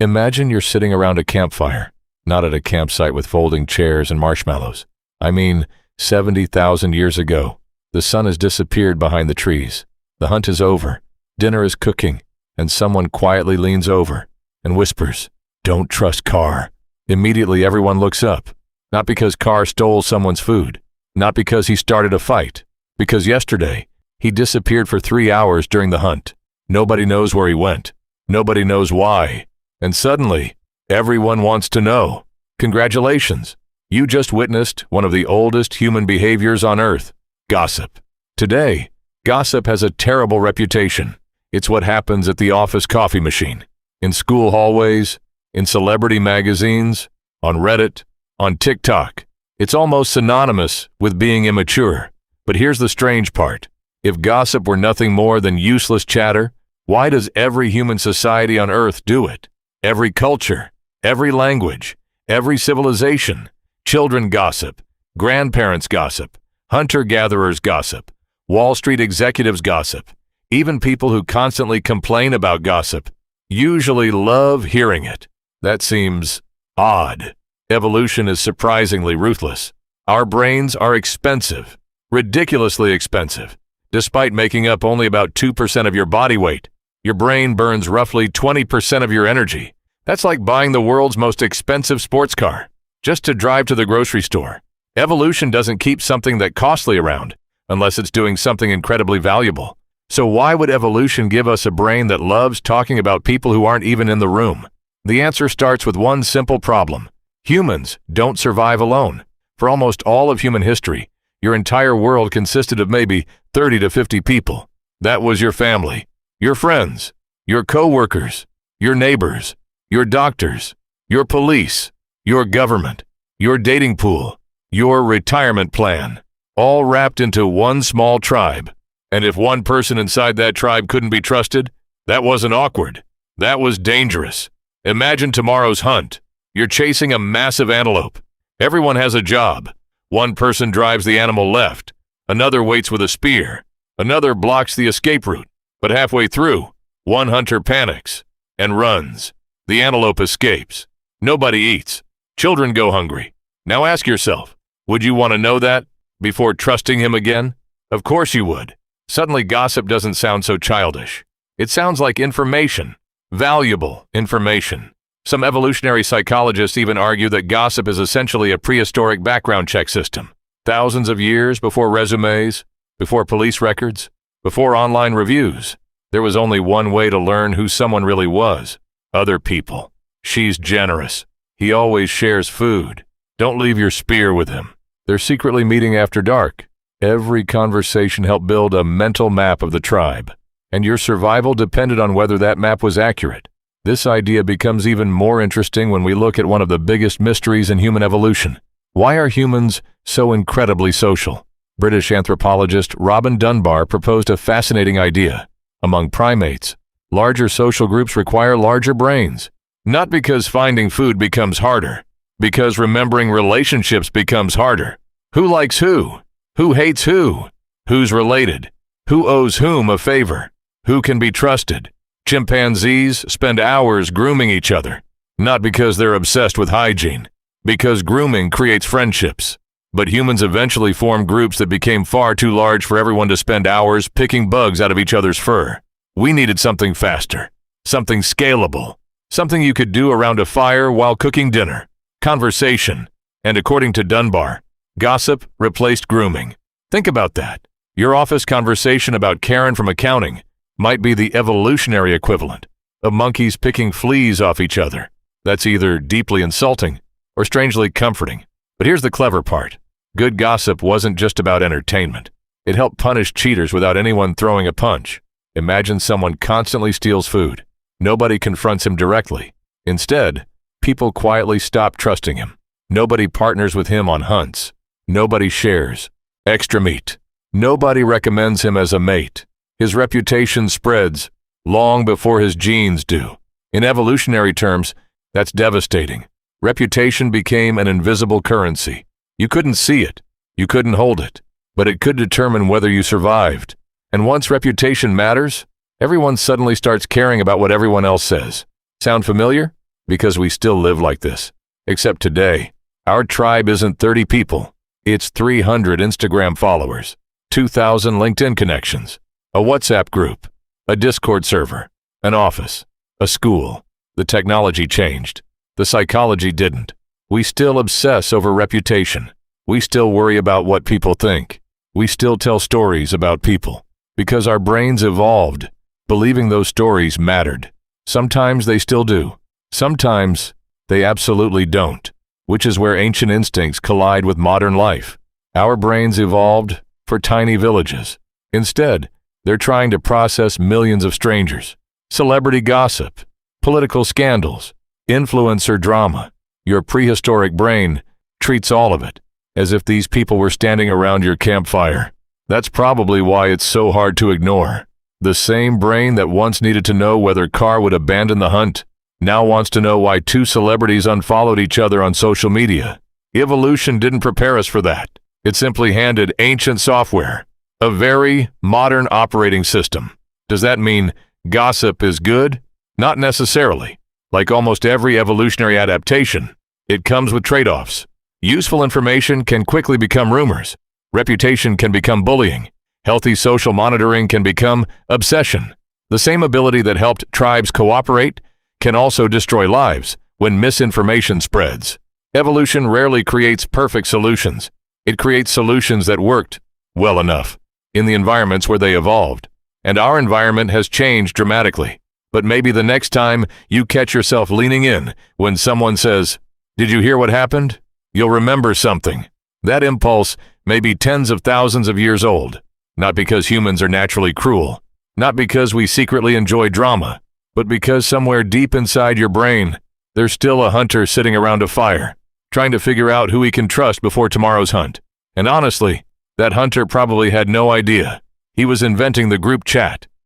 Imagine you're sitting around a campfire, not at a campsite with folding chairs and marshmallows. I mean, 70,000 years ago. The sun has disappeared behind the trees. The hunt is over. Dinner is cooking, and someone quietly leans over and whispers, "Don't trust Carr." Immediately everyone looks up, not because Carr stole someone's food, not because he started a fight, because yesterday he disappeared for 3 hours during the hunt. Nobody knows where he went. Nobody knows why. And suddenly, everyone wants to know. Congratulations. You just witnessed one of the oldest human behaviors on Earth, gossip. Today, gossip has a terrible reputation. It's what happens at the office coffee machine, in school hallways, in celebrity magazines, on Reddit, on TikTok. It's almost synonymous with being immature. But here's the strange part. If gossip were nothing more than useless chatter, why does every human society on Earth do it? Every culture, every language, every civilization. Children gossip, grandparents gossip, hunter-gatherers gossip, Wall Street executives gossip. Even people who constantly complain about gossip usually love hearing it. That seems odd. Evolution is surprisingly ruthless. Our brains are expensive, ridiculously expensive. Despite making up only about 2% of your body weight, your brain burns roughly 20% of your energy. That's like buying the world's most expensive sports car just to drive to the grocery store. Evolution doesn't keep something that costly around unless it's doing something incredibly valuable. So why would evolution give us a brain that loves talking about people who aren't even in the room? The answer starts with one simple problem. Humans don't survive alone. For almost all of human history, your entire world consisted of maybe 30 to 50 people. That was your family, your friends, your co-workers, your neighbors, your doctors, your police, your government, your dating pool, your retirement plan, all wrapped into one small tribe. And if one person inside that tribe couldn't be trusted, that wasn't awkward. That was dangerous. Imagine tomorrow's hunt. You're chasing a massive antelope. Everyone has a job. One person drives the animal left. Another waits with a spear. Another blocks the escape route. But halfway through, one hunter panics and runs. The antelope escapes. Nobody eats. Children go hungry. Now ask yourself, would you want to know that before trusting him again? Of course you would. Suddenly gossip doesn't sound so childish. It sounds like information, valuable information. Some evolutionary psychologists even argue that gossip is essentially a prehistoric background check system. Thousands of years before resumes, before police records, before online reviews, there was only one way to learn who someone really was. Other people. She's generous. He always shares food. Don't leave your spear with him. They're secretly meeting after dark. Every conversation helped build a mental map of the tribe, and your survival depended on whether that map was accurate. This idea becomes even more interesting when we look at one of the biggest mysteries in human evolution. Why are humans so incredibly social? British anthropologist Robin Dunbar proposed a fascinating idea. Among primates, larger social groups require larger brains. Not because finding food becomes harder, because remembering relationships becomes harder. Who likes who? Who hates who? Who's related? Who owes whom a favor? Who can be trusted? Chimpanzees spend hours grooming each other, not because they're obsessed with hygiene, because grooming creates friendships. But humans eventually formed groups that became far too large for everyone to spend hours picking bugs out of each other's fur. We needed something faster, something scalable, something you could do around a fire while cooking dinner. Conversation. And according to Dunbar, gossip replaced grooming. Think about that. Your office conversation about Karen from accounting might be the evolutionary equivalent of monkeys picking fleas off each other. That's either deeply insulting or strangely comforting. But here's the clever part. Good gossip wasn't just about entertainment. It helped punish cheaters without anyone throwing a punch. Imagine someone constantly steals food. Nobody confronts him directly. Instead, people quietly stop trusting him. Nobody partners with him on hunts. Nobody shares extra meat. Nobody recommends him as a mate. His reputation spreads long before his genes do. In evolutionary terms, that's devastating. Reputation became an invisible currency. You couldn't see it. You couldn't hold it. But it could determine whether you survived. And once reputation matters, everyone suddenly starts caring about what everyone else says. Sound familiar? because we still live like this. Except today, our tribe isn't 30 people. It's 300 Instagram followers, 2,000 LinkedIn connections, a WhatsApp group, a Discord server, an office, a school. The technology changed. The psychology didn't. We still obsess over reputation. We still worry about what people think. We still tell stories about people because our brains evolved, believing those stories mattered. Sometimes they still do. Sometimes they absolutely don't, which is where ancient instincts collide with modern life. Our brains evolved for tiny villages. Instead, they're trying to process millions of strangers, celebrity gossip, political scandals, influencer drama. Your prehistoric brain treats all of it as if these people were standing around your campfire. That's probably why it's so hard to ignore. The same brain that once needed to know whether Carr would abandon the hunt now wants to know why two celebrities unfollowed each other on social media. Evolution didn't prepare us for that. It simply handed ancient software, a very modern operating system. Does that mean gossip is good? Not necessarily. Like almost every evolutionary adaptation, it comes with trade-offs. Useful information can quickly become rumors. Reputation can become bullying. Healthy social monitoring can become obsession. The same ability that helped tribes cooperate can also destroy lives when misinformation spreads. Evolution rarely creates perfect solutions. It creates solutions that worked well enough in the environments where they evolved. And our environment has changed dramatically. But maybe the next time you catch yourself leaning in when someone says, "Did you hear what happened?" you'll remember something. That impulse may be tens of thousands of years old. Not because humans are naturally cruel. Not because we secretly enjoy drama. But because somewhere deep inside your brain, there's still a hunter sitting around a fire, trying to figure out who he can trust before tomorrow's hunt. And honestly, that hunter probably had no idea. He was inventing the group chat,